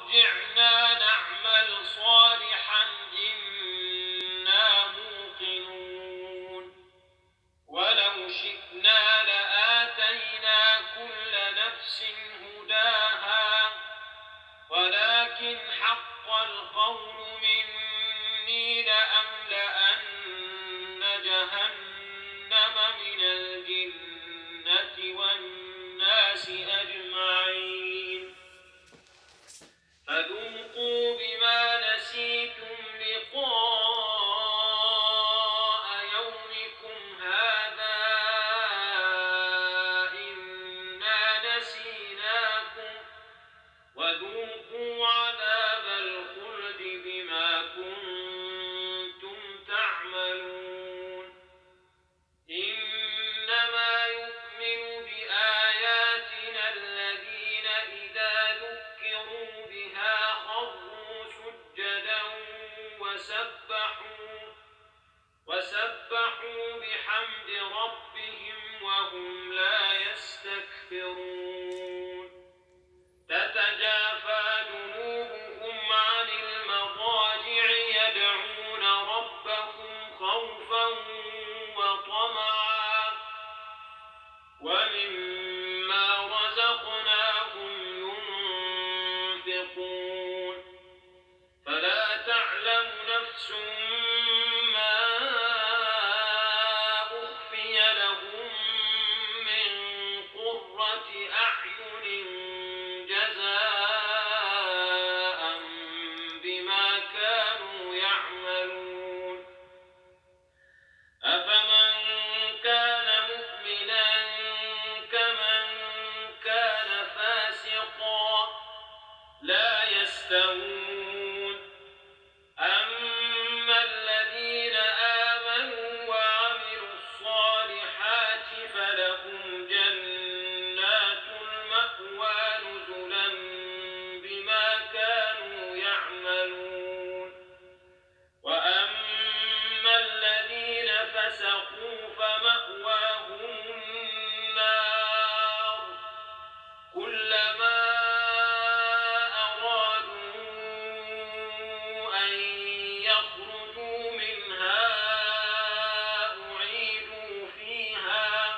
ارجعنا نعمل صالحا إنا موقنون ولو شئنا لآتينا كل نفس هداها ولكن حق القول مني لأملأن جهنم من الجنة والناس أجمعين فذوقوا بما نسيتم لقاء يومكم هذا إنا نسيناكم وذوقوا عذاب الخلد بما كنتم تعملون إنما يؤمن بآياتنا الذين إذا ذكروا بها خروا سجدا وسبحوا بحمد ربهم وهم لا يستكبرون تتجافى جنوبهم عن المضاجع يدعون ربهم خوفا وطمعا ومما رزقناهم ينفقون فلا تعلم نفس ما أخفي لهم من قرة أعين جزاء بما كانوا يعملون أفمن كان مؤمنا كمن كان فاسقا لا يستوون أما الذين آمنوا وعملوا الصالحات فلهم جنات المأوى نزلا بما كانوا يعملون وأما الذين فسقوا فمأواهم النار كلما أرادوا أن يخرجوا منها أعيدوا فيها